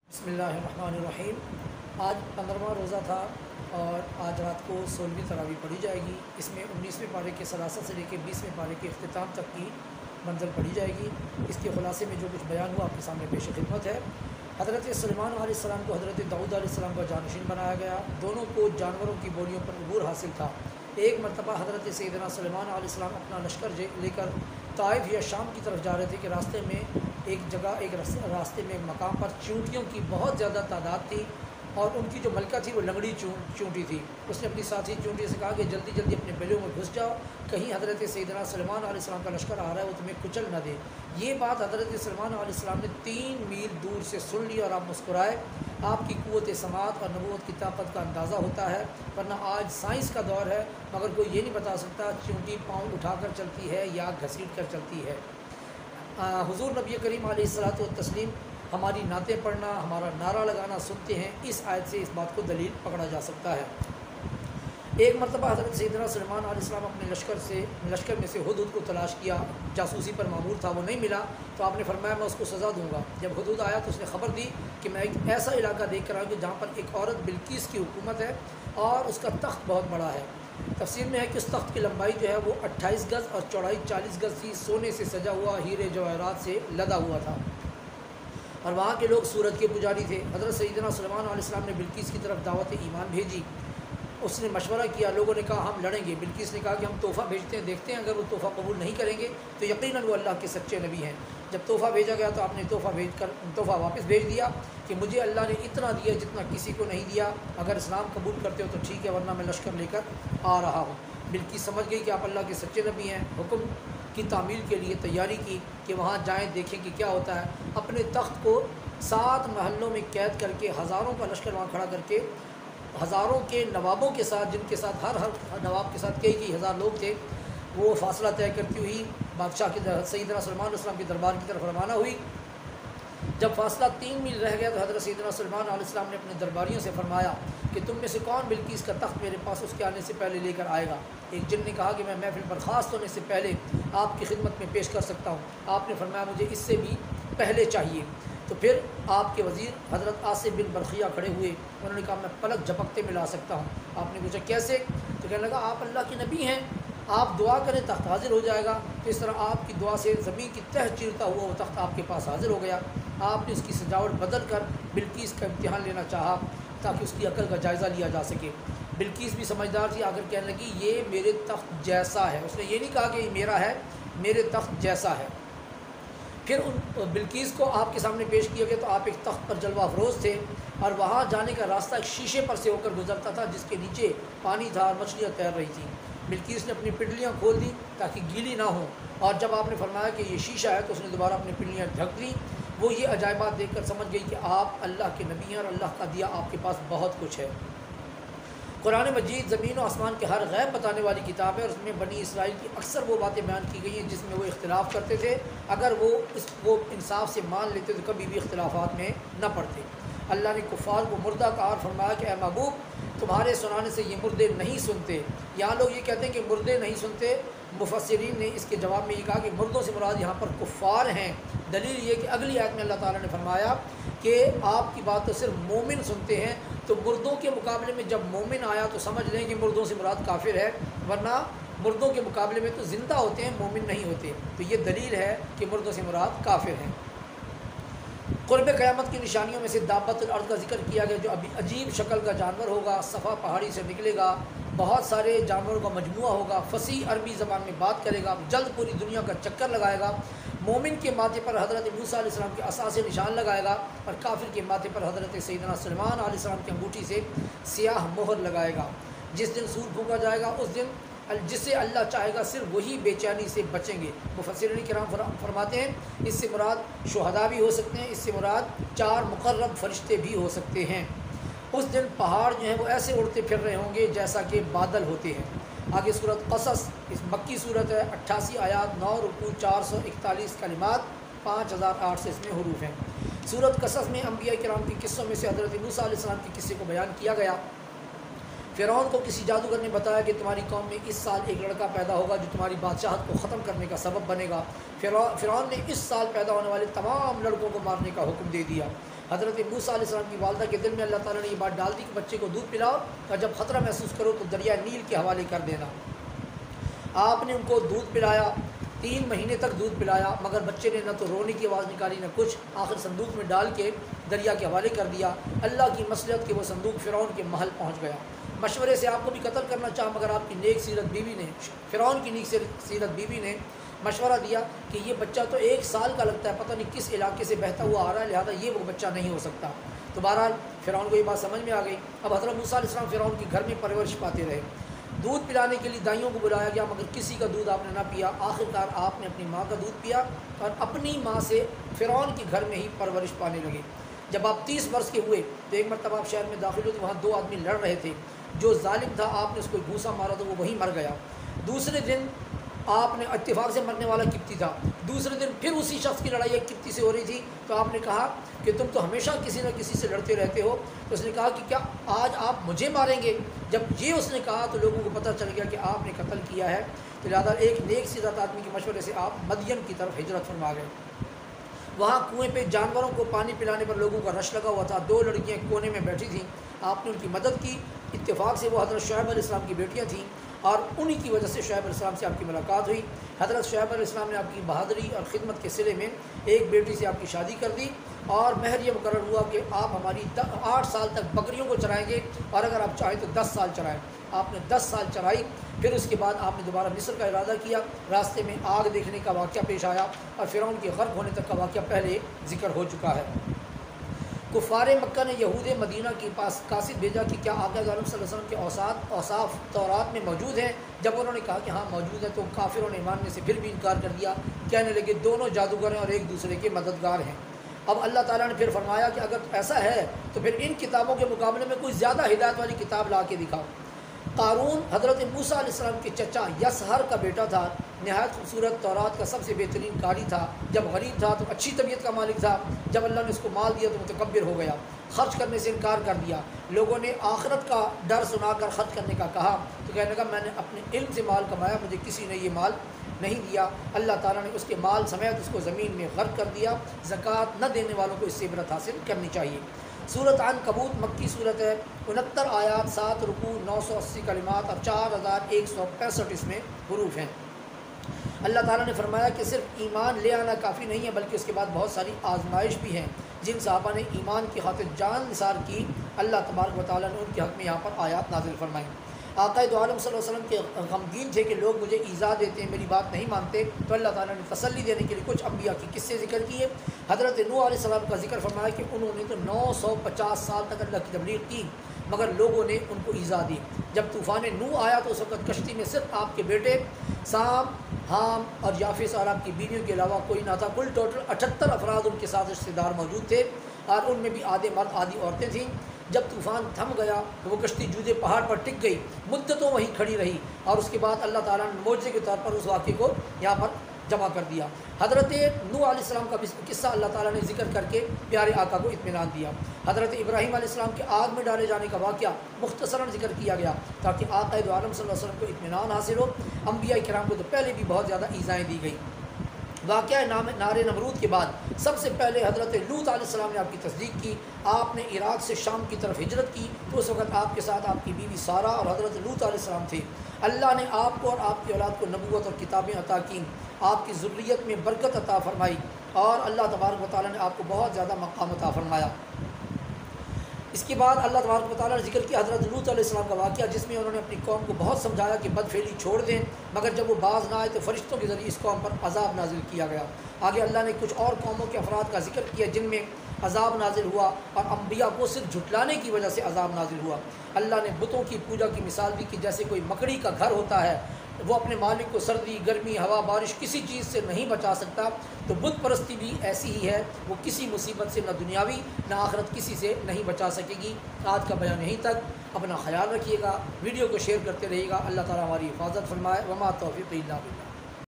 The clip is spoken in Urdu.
بسم اللہ الرحمن الرحیم۔ آج 15واں روزہ تھا اور آج رات کو 16ویں تراویح پڑھی جائے گی۔ اس میں 19ویں پارے کے ثلاثہ سے لے کے 20ویں پارے کے اختتام تک کی منزل پڑھی جائے گی۔ اس کے خلاصے میں جو کچھ بیان ہوا آپ کے سامنے پیش خدمت ہے۔ حضرت سلیمان علیہ السلام کو حضرت داؤد علیہ السلام کا جانشین بنایا گیا۔ دونوں کو جانوروں کی بولیوں پر عبور حاصل تھا۔ ایک مرتبہ حضرت سیدنا سلیمان علیہ السلام اپنا لشکر لے کر طائف یا شام کی طرف جا رہے تھے کہ راستے میں راستے میں ایک مقام پر چونٹیوں کی بہت زیادہ تعداد تھی اور ان کی جو ملکہ تھی وہ لنگڑی چونٹی تھی۔ اس نے اپنی ساتھی چونٹی سے کہا کہ جلدی جلدی اپنے بیلوں میں گھس جاؤ، کہیں حضرت سیدنا سلیمان علیہ السلام کا لشکر آ رہا ہے وہ تمہیں کچل نہ دے۔ یہ بات حضرت سلیمان علیہ السلام نے 3 میل دور سے سن لی اور آپ مسکرائے۔ آپ کی قوت سماعت اور نبوت کی طاقت کا اندازہ ہوتا ہے، ورنہ آج سائنس کا دور ہے مگر کوئی یہ نہیں بتا سکتا چونٹی پاؤں اٹھا کر چلتی ہے یا گھسیٹ کر چلتی ہے۔ حضور نبی کریم علیہ الصلاۃ والتسلیم ہماری نعتیں پڑھنا، ہمارا نعرہ لگانا سنتے ہیں، اس آیت سے اس بات کو دلیل پکڑا جا سکتا ہے۔ ایک مرتبہ حضرت سیدنا سلیمان علیہ السلام اپنے لشکر میں سے ہدہد کو تلاش کیا، جاسوسی پر معمور تھا، وہ نہیں ملا تو آپ نے فرمایا میں اس کو سزا دوں گا۔ جب ہدہد آیا تو اس نے خبر دی کہ میں ایک ایسا علاقہ دیکھ کر آیا کہ جہاں پر ایک عورت بلقیس کی حکومت ہے اور اس کا تخت بہت بڑا ہے۔ تفسیر میں ہے کہ اس تخت کی لمبائی جو ہے وہ 28 گز اور چوڑائی 40 گز تھی، سونے سے سجا ہوا، ہیرے جواہرات سے لدا ہوا تھا اور وہاں کے لوگ سورج کے پجاری تھے۔ حضرت سیدنا سلیمان علیہ السلام نے بلقیس کی طرف دعوت ایمان بھیجی۔ اس نے مشورہ کیا، لوگوں نے کہا ہم لڑیں گے۔ بلقیس نے کہا کہ ہم تحفہ بھیجتے ہیں، دیکھتے ہیں اگر وہ تحفہ قبول نہیں کریں گے تو یقیناً وہ اللہ کے سچے نبی ہیں۔ جب تحفہ بھیجا گیا تو آپ نے تحفہ واپس بھیج دیا کہ مجھے اللہ نے اتنا دیا جتنا کسی کو نہیں دیا، اگر اسلام قبول کرتے ہو تو ٹھیک ہے ورنہ میں لشکر لے کر آ رہا ہوں۔ بلقیس سمجھ گئی کہ آپ اللہ کے سچے نبی ہیں، حکم کی تعمیل کے لیے تیاری کی کہ وہاں جائیں دیکھیں کہ کیا ہوتا ہے۔ اپنے تخت کو 7 محلوں میں قید کر کے ہزاروں کا لشکر وہاں کھڑا کر کے ہزاروں کے نوابوں کے ساتھ، جن کے ساتھ ہر نواب کے ساتھ کئی ہزار لوگ تھے، وہ فاصلہ طے کرتی ہوئی بادشاہ کی سیدنا سلیمان علیہ السلام کے دربار کی طرف روانہ ہوئی۔ جب فاصلہ 3 میل رہ گیا تو حضرت سیدنا سلیمان علیہ السلام نے اپنے درباریوں سے فرمایا کہ تم میں سے کون بلقیس کا تخت میرے پاس اس کے آنے سے پہلے لے کر آئے گا؟ ایک جن نے کہا کہ میں محفل برخاست ہونے سے پہلے آپ کی خدمت میں پیش کر سکتا ہوں۔ آپ نے فرمایا مجھے اس سے بھی پہلے چاہیے۔ تو پھر آپ کے وزیر حضرت عاصم بن برقیہ کھڑے ہوئے، انہوں نے کہا میں پلک جھپکتے ملا سکتا ہوں۔ آپ نے پوچھا کیسے؟ تو کہنے لگا آپ اللہ کے نبی ہیں، آپ دعا کریں تخت حاضر ہو جائے گا۔ تو اس طرح آپ کی دعا سے زمین کی تہ چیرتا ہوا وہ تخت آپ کے پاس حاضر ہو گیا۔ آپ نے اس کی سجاوٹ بدل کر بلقیس کا امتحان لینا چاہا تاکہ اس کی عقل کا جائزہ لیا جا سکے۔ بلقیس بھی سمجھدار تھی، آگر کہنے لگی یہ میرے تخت جیسا ہے۔ اس نے یہ نہیں کہا کہ یہ میرا ہے، میرے تخت جیسا ہے۔ پھر بلقیس کو آپ کے سامنے پیش کیا گیا تو آپ ایک تخت پر جلوہ افروز تھے اور وہاں جانے کا راستہ ایک شیشے پر سے ہو کر گزرتا تھا جس کے نیچے پانی تھا اور مچھلیاں تیر رہی تھیں۔ بلقیس نے اپنی پنڈلیاں کھول دیں تاکہ گیلی نہ ہوں، اور جب آپ نے فرمایا کہ یہ شیشہ ہے تو اس نے دوبارہ اپنی پنڈلیاں ڈھک لیں۔ وہ یہ عجائبات دیکھ کر سمجھ گئی کہ آپ اللہ کے نبی ہیں اور اللہ کا دیا آپ کے پاس بہت کچھ ہے۔ قرآن مجید زمین و آسمان کے ہر غیب بتانے والی کتاب ہے اور اس میں بنی اسرائیل کی اکثر وہ باتیں بیان کی گئی ہیں جس میں وہ اختلاف کرتے تھے۔ اگر وہ انصاف سے مان لیتے تو کبھی بھی اختلافات میں نہ پڑتے۔ اللہ نے کفار کو مردہ کہا اور فرمایا کہ اے محبوب تمہارے سنانے سے یہ مردے نہیں سنتے۔ یہاں لوگ یہ کہتے ہیں کہ مردے نہیں سنتے، مفسرین نے اس کے جواب میں یہ کہا کہ مردوں سے مراد یہاں پر کفار ہیں۔ دلیل یہ کہ اگلی آیت میں اللہ تعالیٰ نے فرمایا کہ آپ کی بات تو صرف مومن سنتے ہیں، تو مردوں کے مقابلے میں جب مومن آیا تو سمجھ لیں کہ مردوں سے مراد کافر ہے، ورنہ مردوں کے مقابلے میں تو زندہ ہوتے ہیں، مومن نہیں ہوتے۔ تو یہ دلیل ہے کہ مردوں سے مراد کافر ہیں۔ قرب قیامت کی نشانیوں میں سے دابۃ الارض کا ذکر کیا گیا، جو ابھی عجیب شکل کا جانور ہوگا، صفا پہاڑی سے نکلے گا، بہت سارے جانوروں کا مجموعہ ہوگا، فصیح عربی زبان میں بات کرے گا، جلد پوری دنیا کا چکر لگائے گا، مومن کے ماتھے پر حضرت موسیٰ علیہ السلام کے عصا سے نشان لگائے گا اور کافر کے ماتھے پر حضرت سیدنا سلیمان علیہ السلام کی انگوٹھی سے سیاہ مہر لگائے گا۔ جس دن سور پھونکا جائے گا اس دن جسے اللہ چاہے گا صرف وہی بے چینی سے بچیں گے۔ مفسرین کرام فرماتے ہیں اس سے مراد شہداء بھی ہو سکتے ہیں، اس سے مراد 4 مقرب فرشتے بھی ہو سکتے ہیں۔ اس دن پہاڑ جو ہیں وہ ایسے اڑتے پھر رہے ہوں گے جیسا کہ بادل ہوتے ہیں۔ آگے صورت قصص، اس مکی صورت ہے، 88 آیات، 9 رکوع، 441 کلمات، 5008 سے اس میں حروف ہیں۔ صورت قصص میں انبیاء کرام کے قصوں میں سے حضرت موسیٰ علیہ السلام کے قصے کو بیان کیا گیا۔ فرعون کو کسی جادوگر نے بتایا کہ تمہاری قوم میں اس سال ایک لڑکا پیدا ہوگا جو تمہاری بادشاہت کو ختم کرنے کا سبب بنے گا۔ فرعون نے اس سال پیدا ہونے والے تمام لڑکوں کو مارنے کا حکم دے دیا۔ حضرت موسیٰ علیہ السلام کی والدہ کے دل میں اللہ تعالیٰ نے یہ بات ڈال دی کہ بچے کو دودھ پلاؤ اور جب خطرہ محسوس کرو تو دریائے نیل کے حوالے کر دینا۔ آپ نے ان کو دودھ پلایا، 3 مہینے تک دودھ پلایا، مگر بچے نے نہ تو رونے کی آواز نکالی نہ کچھ، آخر صندوق میں ڈال کے دریا کے حوالے کر دیا۔ اللہ کی مصلحت کہ وہ صندوق فرعون کے محل پہنچ گیا۔ مشورے سے آپ کو بھی قتل کرنا چاہا، مگر آپ کی نیک سیرت بیوی نے، فرعون کی نیک سیرت بیوی نے مشورہ دیا کہ یہ بچہ تو 1 سال کا لگتا ہے، پتہ نہیں کس علاقے سے بہتا ہوا آ رہا ہے، لہٰذا یہ وہ بچہ نہیں ہو سکتا۔ تو بہرحال فرعون کو یہ بات سمجھ میں آ گئی۔ اب حضرت موسیٰ علیہ السلام فرعون کے گھر میں پرورش پاتے رہے۔ دودھ پلانے کے لیے دائیوں کو بلایا گیا، مگر کسی کا دودھ آپ نے نہ پیا۔ آخرکار آپ نے اپنی ماں کا دودھ پیا اور اپنی ماں سے فرعون کے گھر میں ہی پرورش پانے لگے۔ جب آپ 30 برس کے ہوئے تو ایک مرتبہ آپ شہر میں داخل ہوئے تو وہاں 2 آدمی لڑ رہے تھے۔ جو ظالم تھا آپ نے اس کو گھوسا مارا تو وہ وہیں مر گیا۔ دوسرے دن آپ نے اتفاق سے مرنے والا قبطی تھا، دوسرے دن پھر اسی شخص کی لڑائی ایک قبطی سے ہو رہی تھی، تو آپ نے کہا کہ تم تو ہمیشہ کسی نہ کسی سے لڑتے رہتے ہو۔ تو اس نے کہا کہ کیا آج آپ مجھے ماریں گے؟ جب یہ اس نے کہا تو لوگوں کو پتہ چل گیا کہ آپ نے قتل کیا ہے، تو لہٰذا ایک نیک سیرت آدمی کے مشورے سے آپ مدین کی طرف ہجرت فرما گئے۔ وہاں کنویں پہ جانوروں کو پانی پلانے پر لوگوں کا رش لگا ہوا تھا۔ 2 لڑکیاں کونے میں بیٹھی تھیں، آپ نے ان کی مدد کی۔ اتفاق سے وہ حضرت شعیب علیہ السلام کی بیٹیاں تھیں اور انہی کی وجہ سے شعیب علیہ السلام سے آپ کی ملاقات ہوئی۔ حضرت شعیب علیہ السلام نے آپ کی بہادری اور خدمت کے صلے میں ایک بیٹی سے آپ کی شادی کر دی اور مہر یہ مقرر ہوا کہ آپ ہماری 8 سال تک بکریوں کو چرائیں گے اور اگر آپ چاہیں تو 10 سال چرائیں۔ آپ نے 10 سال چرائی۔ پھر اس کے بعد آپ نے دوبارہ مصر کا ارادہ کیا۔ راستے میں آگ دیکھنے کا واقعہ پیش آیا اور فرعون کے غرق ہونے تک کا واقعہ پہلے ذکر ہو چکا ہے۔ کفار مکہ نے یہود مدینہ کے پاس قاصد بھیجا کہ کیا آقا عالم صلی اللہ علیہ وسلم کے اوصاف تورات میں موجود ہیں؟ جب انہوں نے کہا کہ ہاں موجود ہے تو کافروں نے ماننے سے پھر بھی انکار کر دیا، کہنے لگے دونوں جادوگر ہیں اور ایک دوسرے کے مددگار ہیں۔ اب اللہ تعالیٰ نے پھر فرمایا کہ اگر ایسا ہے تو پھر ان کتابوں کے مقابلے میں کوئی زیادہ ہدایت والی کتاب لا کے دکھاؤ۔ قارون حضرت موسیٰ علیہ السلام کے چچا یسہر کا بیٹا تھا، نہایت خوبصورت تورات کا سب سے بہترین قاری تھا۔ جب غریب تھا تو اچھی طبیعت کا مالک تھا، جب اللہ نے اس کو مال دیا تو متکبر ہو گیا، خرچ کرنے سے انکار کر دیا۔ لوگوں نے آخرت کا ڈر سنا کر خرچ کرنے کا کہا تو کہنے لگا میں نے اپنے علم سے مال کمایا، مجھے کسی نے یہ مال نہیں دیا۔ اللہ تعالیٰ نے اس کے مال سمیت اس کو زمین میں غرق کر دیا۔ زکوٰۃ نہ دینے والوں کو اس سے عبرت حاصل کرنی چاہیے۔ سورۃ عنکبوت مکی صورت ہے، 69 آیات، 7 رکوع، 980 کلمات اور 4165 اس میں حروف ہیں۔ اللہ تعالیٰ نے فرمایا کہ صرف ایمان لے آنا کافی نہیں ہے بلکہ اس کے بعد بہت ساری آزمائش بھی ہیں۔ جن صحابہ نے ایمان کی خاطر جان نثار کی، اللہ تبارک و تعالیٰ نے ان کے حق میں یہاں پر آیات نازل فرمائیں۔ آقا دو عالم صلی اللہ علیہ وسلم کے غمگین تھے کہ لوگ مجھے ایذا دیتے ہیں، میری بات نہیں مانتے، تو اللہ تعالیٰ نے تسلی دینے کے لیے کچھ انبیاء کی قصے ذکر کیے۔ حضرت نوح علیہ السلام کا ذکر فرمایا کہ انہوں نے تو 950 سال تک اللہ کی تبلیغ کی مگر لوگوں نے ان کو ایذا دی۔ جب طوفان نوح آیا تو اس وقت کشتی میں صرف آپ کے بیٹے سام، حام اور یافس اور آپ کی بیویوں کے علاوہ کوئی نہ تھا۔ کل ٹوٹل 78 افراد ان کے ساتھ رشتہ دار موجود تھے اور ان میں بھی آدھے مرد آدھی عورتیں تھیں۔ جب طوفان تھم گیا تو وہ کشتی جودے پہاڑ پر ٹک گئی، مدتوں وہیں کھڑی رہی اور اس کے بعد اللہ تعالیٰ نے معجزے کے طور پر اس واقعے کو یہاں پر جمع کر دیا۔ حضرت نوح علیہ السلام کا قصہ اللہ تعالیٰ نے ذکر کر کے پیارے آقا کو اطمینان دیا۔ حضرت ابراہیم علیہ السلام کے آگ میں ڈالے جانے کا واقعہ مختصراً ذکر کیا گیا تاکہ آقا دو عالم صلی اللہ علیہ وسلم کو اطمینان حاصل ہو۔ انبیاء کرام کو تو پہلے بھی بہت زیادہ ایذائیں دی گئی۔ واقعہ نار نمرود کے بعد سب سے پہلے حضرت لوط علیہ السلام نے آپ کی تصدیق کی۔ آپ نے عراق سے شام کی طرف ہجرت کی تو اس وقت آپ کے ساتھ آپ کی بیوی سارہ اور حضرت لوط علیہ السلام تھے۔ اللہ نے آپ کو اور آپ کی اولاد کو نبوت اور کتابیں عطا کیں، آپ کی ذریت میں برکت عطا فرمائی اور اللہ تبارک و تعالیٰ نے آپ کو بہت زیادہ مقام عطا فرمایا۔ اس کے بعد اللہ تبارک و تعالیٰ نے ذکر کیا حضرت لوط علیہ السلام کا واقعہ جس میں انہوں نے اپنی قوم کو بہت سمجھایا کہ بدفعلی چھوڑ دیں، مگر جب وہ باز نہ آئے تو فرشتوں کے ذریعے اس قوم پر عذاب نازل کیا گیا۔ آگے اللہ نے کچھ اور قوموں کے افراد کا ذکر کیا جن میں عذاب نازل ہوا اور انبیاء کو صرف جھٹلانے کی وجہ سے عذاب نازل ہوا۔ اللہ نے بتوں کی پوجا کی مثال دی کہ جیسے کوئی مکڑی کا گھر ہوتا ہے، وہ اپنے مالک کو سردی، گرمی، ہوا، بارش کسی چیز سے نہیں بچا سکتا، تو بت پرستی بھی ایسی ہی ہے، وہ کسی مصیبت سے نہ دنیاوی نہ آخرت کسی سے نہیں بچا سکے گی۔ آج کا بیان یہیں تک، اپنا خیال رکھیے گا، ویڈیو کو شیئر کرتے رہیے گا۔ اللہ تعالیٰ ہماری حفاظت فرمائے۔ وما توفیق الا باللہ۔